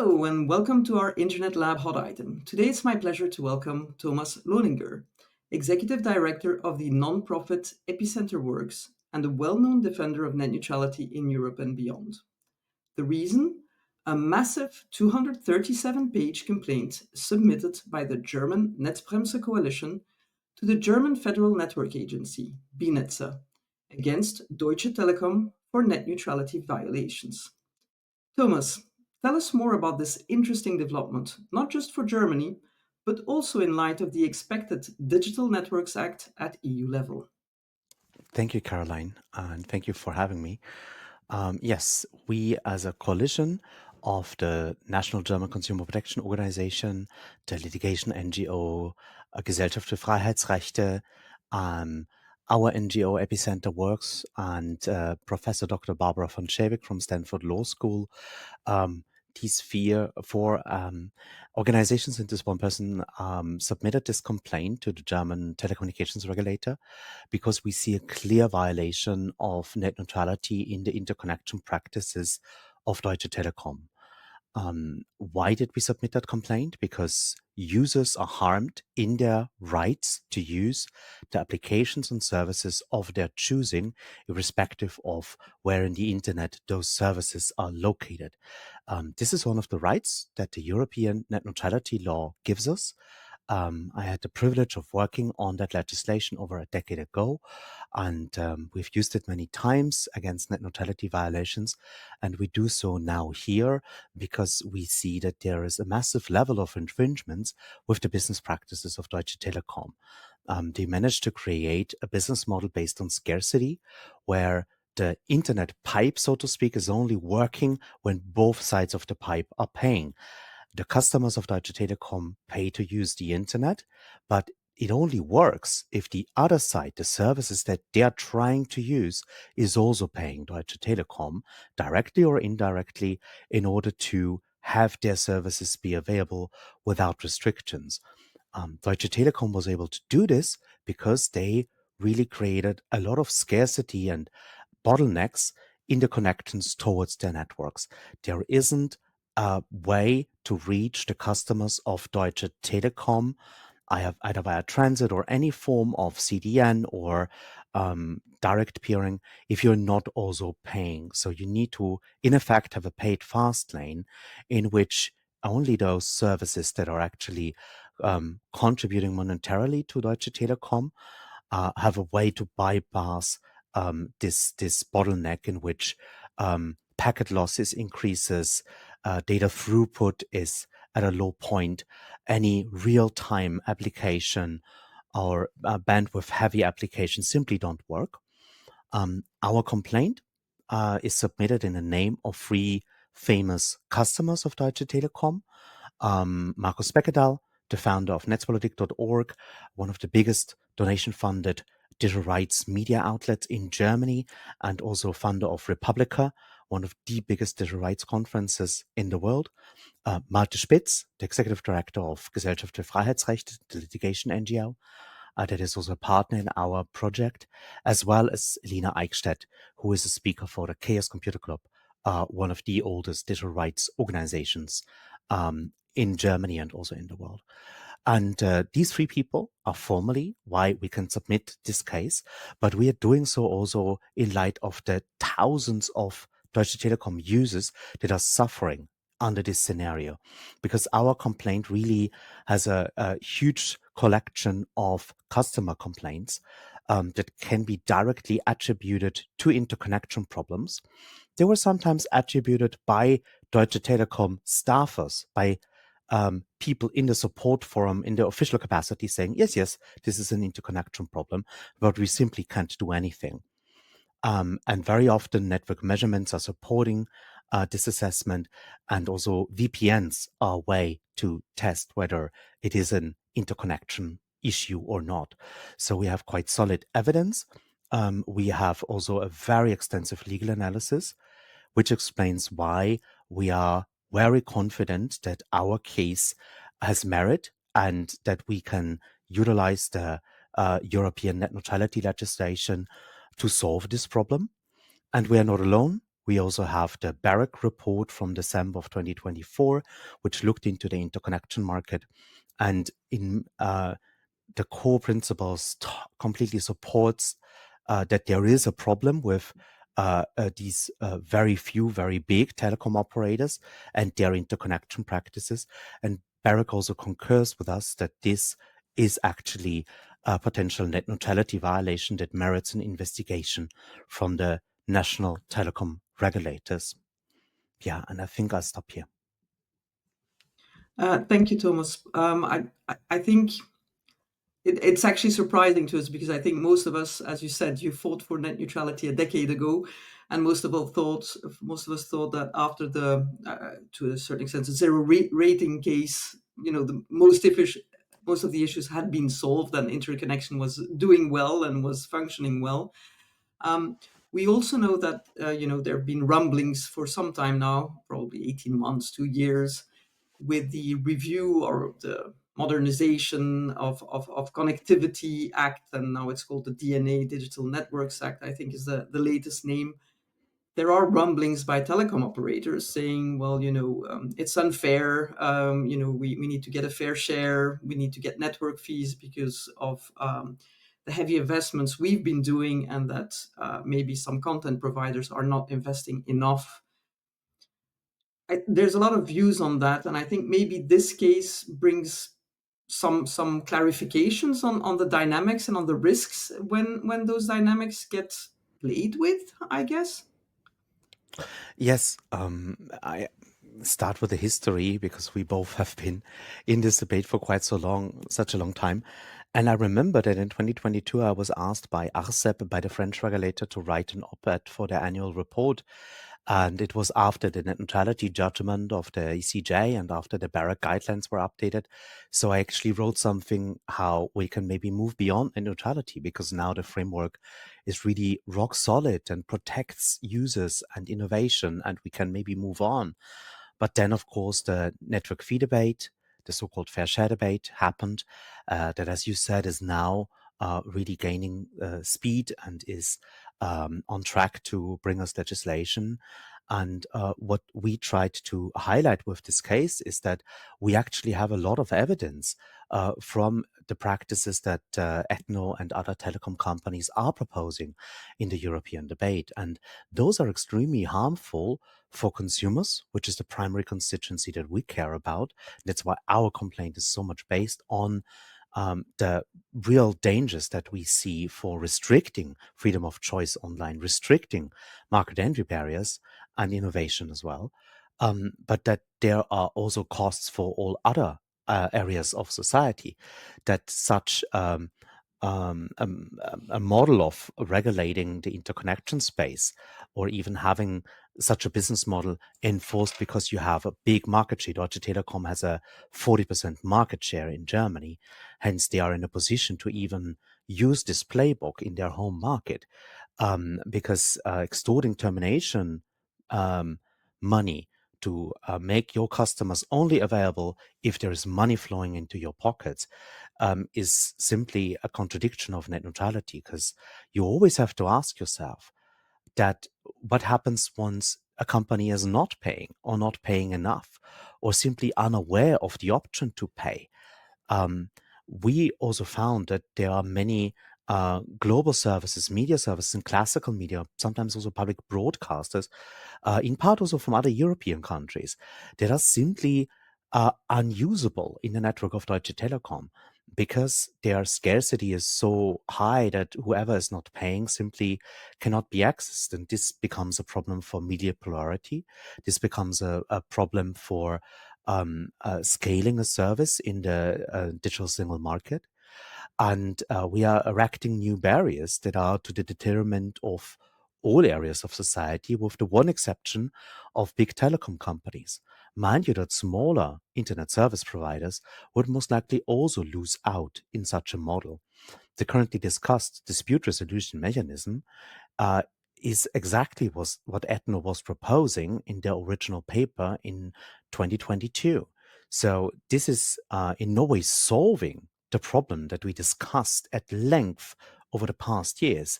Hello and welcome to our Internet Lab Hot Item. Today it's my pleasure to welcome Thomas Lohninger, Executive Director of the non-profit epicenter.works and a well-known defender of net neutrality in Europe and beyond. The reason? A massive 237-page complaint submitted by the German Netzbremse Coalition to the German Federal Network Agency, BNetze, against Deutsche Telekom for net neutrality violations. Thomas, tell us more about this interesting development, not just for Germany, but also in light of the expected Digital Networks Act at EU level. Thank you, Caroline, and thank you for having me. Yes, we as a coalition of the National German Consumer Protection Organization, der Litigation NGO, Gesellschaft für Freiheitsrechte, our NGO epicenter.works, and Professor Dr. Barbara von Schewig from Stanford Law School. These four organizations and this one person submitted this complaint to the German telecommunications regulator because we see a clear violation of net neutrality in the interconnection practices of Deutsche Telekom. Why did we submit that complaint? Because users are harmed in their rights to use the applications and services of their choosing, irrespective of where in the internet those services are located. This is one of the rights that the European net neutrality law gives us. I had the privilege of working on that legislation over a decade ago, and we've used it many times against net neutrality violations. And we do so now here because we see that there is a massive level of infringements with the business practices of Deutsche Telekom. They managed to create a business model based on scarcity, where the internet pipe, so to speak, is only working when both sides of the pipe are paying. The customers of Deutsche Telekom pay to use the internet, but it only works if the other side, the services that they are trying to use, is also paying Deutsche Telekom directly or indirectly in order to have their services be available without restrictions. Deutsche Telekom was able to do this because they really created a lot of scarcity and bottlenecks in the connections towards their networks. There isn't a way to reach the customers of Deutsche Telekom either via transit or any form of CDN or direct peering if you're not also paying. So you need to, in effect, have a paid fast lane in which only those services that are actually contributing monetarily to Deutsche Telekom have a way to bypass this bottleneck in which packet losses increases, data throughput is at a low point, any real-time application or bandwidth-heavy applications simply don't work. Our complaint is submitted in the name of three famous customers of Deutsche Telekom. Markus Beckedahl, the founder of Netzpolitik.org, one of the biggest donation-funded digital rights media outlets in Germany, and also founder of Republica, one of the biggest digital rights conferences in the world. Malte Spitz, the executive director of Gesellschaft für Freiheitsrechte, the litigation NGO, that is also a partner in our project, as well as Lina Eichstädt, who is a speaker for the Chaos Computer Club, one of the oldest digital rights organizations in Germany and also in the world. And these three people are formally why we can submit this case, but we are doing so also in light of the thousands of Deutsche Telekom users that are suffering under this scenario, because our complaint really has a huge collection of customer complaints that can be directly attributed to interconnection problems. They were sometimes attributed by Deutsche Telekom staffers, by people in the support forum in the official capacity saying, yes, this is an interconnection problem, but we simply can't do anything. And very often network measurements are supporting this assessment, and also VPNs are a way to test whether it is an interconnection issue or not. So we have quite solid evidence. We have also a very extensive legal analysis, which explains why we are very confident that our case has merit and that we can utilize the European net neutrality legislation to solve this problem. And we are not alone. We also have the Barrack report from December of 2024, which looked into the interconnection market. And in the core principles completely supports that there is a problem with these very few, very big telecom operators and their interconnection practices. And Barrack also concurs with us that this is actually a potential net neutrality violation that merits an investigation from the national telecom regulators. Yeah, and I think I'll stop here. Thank you, Thomas. I think it's actually surprising to us because I think most of us, as you said, you fought for net neutrality a decade ago, and most of us thought that after the, to a certain extent, zero rating case, most of the issues had been solved and interconnection was doing well and was functioning well. Um, we also know that there have been rumblings for some time now, probably 18 months, 2 years, with the review or the modernization of Connectivity Act, and now it's called the DNA Digital Networks Act, I think is the latest name. There are rumblings by telecom operators saying, well, it's unfair. We need to get a fair share. We need to get network fees because of the heavy investments we've been doing, and that maybe some content providers are not investing enough. There's a lot of views on that, and I think maybe this case brings some clarifications on the dynamics and on the risks when those dynamics get played with, I guess. Yes, I start with the history because we both have been in this debate for quite such a long time. And I remember that in 2022, I was asked by ARCEP, by the French regulator, to write an op-ed for their annual report. And it was after the net neutrality judgment of the ECJ and after the Barrack guidelines were updated. So I actually wrote something how we can maybe move beyond net neutrality, because now the framework is really rock solid and protects users and innovation, and we can maybe move on. But then, of course, the network fee debate, the so-called fair share debate happened, that, as you said, is now really gaining speed and is on track to bring us legislation. And what we tried to highlight with this case is that we actually have a lot of evidence from the practices that ETNO and other telecom companies are proposing in the European debate. And those are extremely harmful for consumers, which is the primary constituency that we care about. That's why our complaint is so much based on the real dangers that we see for restricting freedom of choice online, restricting market entry barriers and innovation as well. But that there are also costs for all other areas of society, that such a model of regulating the interconnection space, or even having such a business model enforced because you have a big market share. Deutsche Telekom has a 40% market share in Germany. Hence, they are in a position to even use this playbook in their home market, because extorting termination money to make your customers only available if there is money flowing into your pockets is simply a contradiction of net neutrality, because you always have to ask yourself that what happens once a company is not paying, or not paying enough, or simply unaware of the option to pay. We also found that there are many global services, media services, and classical media, sometimes also public broadcasters, in part also from other European countries, that are simply unusable in the network of Deutsche Telekom, because their scarcity is so high that whoever is not paying simply cannot be accessed. And this becomes a problem for media plurality. This becomes a problem for scaling a service in the digital single market. And we are erecting new barriers that are to the detriment of all areas of society, with the one exception of big telecom companies. Mind you that smaller internet service providers would most likely also lose out in such a model. The currently discussed dispute resolution mechanism uh, is exactly what ETNO was proposing in their original paper in 2022. So this is in no way solving the problem that we discussed at length over the past years.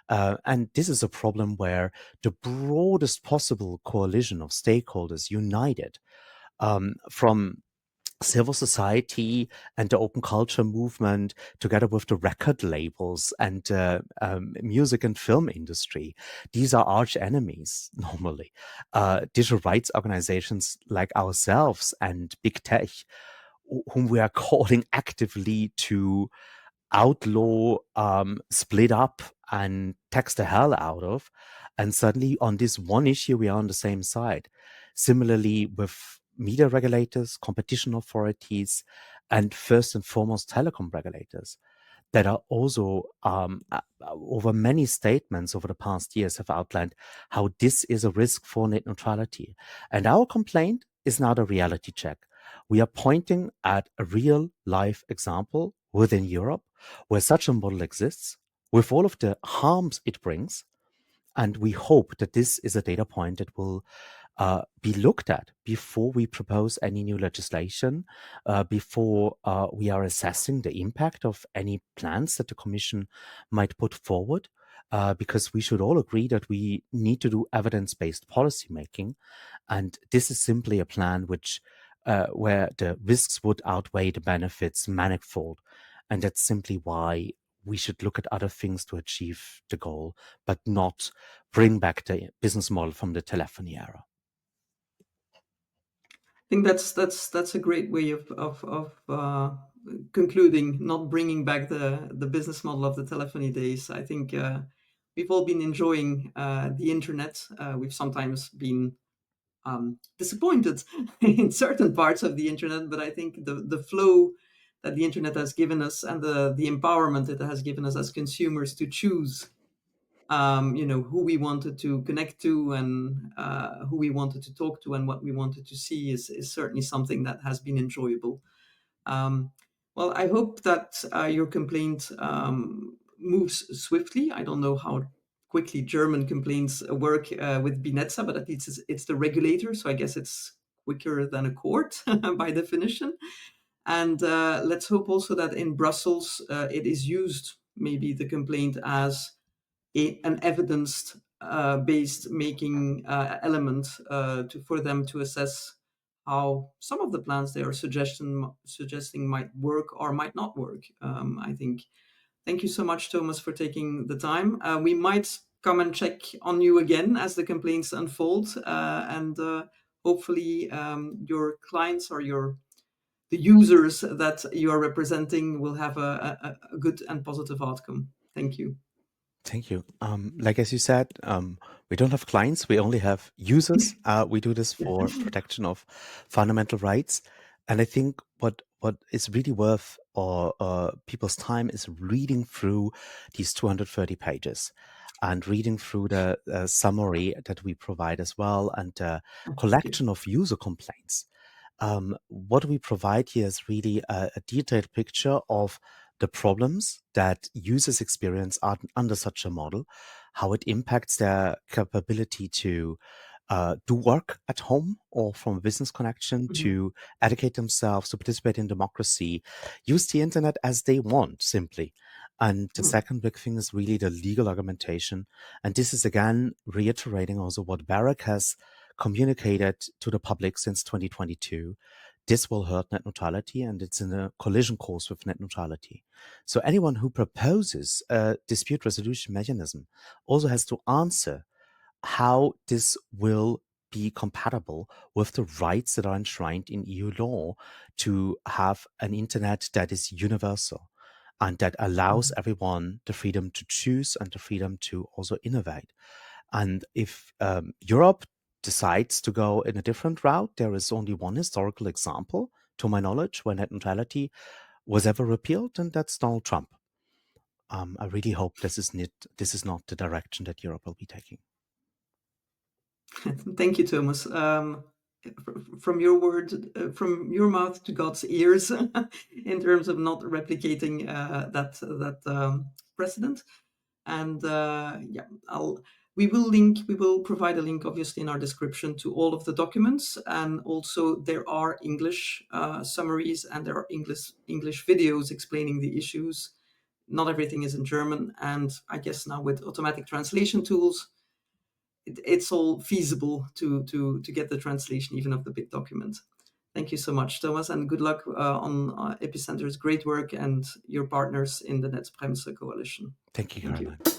And this is a problem where the broadest possible coalition of stakeholders united, from civil society and the open culture movement, together with the record labels and music and film industry. These are arch enemies normally. Digital rights organizations like ourselves and big tech, whom we are calling actively to outlaw, split up, and tax the hell out of. And suddenly, on this one issue, we are on the same side. Similarly, with media regulators, competition authorities, and first and foremost, telecom regulators that are also, over many statements over the past years, have outlined how this is a risk for net neutrality. And our complaint is not a reality check. We are pointing at a real life example within Europe where such a model exists with all of the harms it brings. And we hope that this is a data point that will be looked at before we propose any new legislation, before we are assessing the impact of any plans that the Commission might put forward. Because we should all agree that we need to do evidence-based policy making, and this is simply a plan which where the risks would outweigh the benefits manifold, and that's simply why we should look at other things to achieve the goal, but not bring back the business model from the telephony era. I think that's a great way of concluding, not bringing back the business model of the telephony days. I think we've all been enjoying the internet. We've sometimes been disappointed in certain parts of the internet, but I think the flow that the internet has given us and the empowerment it has given us as consumers to choose who we wanted to connect to and who we wanted to talk to and what we wanted to see is certainly something that has been enjoyable. Um, well, I hope that your complaint moves swiftly. I don't know how quickly German complaints work with Binetza, but at least it's the regulator, so I guess it's quicker than a court by definition. And let's hope also that in Brussels it is used, maybe the complaint as an evidence based making element for them to assess how some of the plans they are suggesting might work or might not work. I think. Thank you so much, Thomas, for taking the time. We might come and check on you again as the complaints unfold, and hopefully your clients or the users that you are representing will have a good and positive outcome. Thank you. Thank you. Like as you said, we don't have clients; we only have users. We do this for protection of fundamental rights, and I think what is really worth or people's time is reading through these 230 pages and reading through the summary that we provide as well, and the Thank you. collection of user complaints. What we provide here is really a detailed picture of the problems that users experience under such a model, how it impacts their capability to do work at home or from a business connection, Mhm. to educate themselves, to participate in democracy, use the internet as they want, simply. And the Mm. second big thing is really the legal argumentation. And this is again reiterating also what Barrack has communicated to the public since 2022. This will hurt net neutrality, and it's in a collision course with net neutrality. So anyone who proposes a dispute resolution mechanism also has to answer how this will be compatible with the rights that are enshrined in EU law to have an internet that is universal and that allows Mhm. everyone the freedom to choose and the freedom to also innovate. And if Europe decides to go in a different route, there is only one historical example, to my knowledge, where net neutrality was ever repealed, and that's Donald Trump. I really hope this is not the direction that Europe will be taking. Thank you, Thomas. From your word, from your mouth to God's ears, in terms of not replicating that precedent. And yeah, we will provide a link, obviously, in our description to all of the documents, and also there are English summaries and there are English videos explaining the issues. not everything is in German. And I guess now with automatic translation tools, it's all feasible to get the translation even of the big document. Thank you so much, Thomas, and good luck on Epicenter's great work and your partners in the Netzbremse coalition. Thank you, Thank you. Caroline.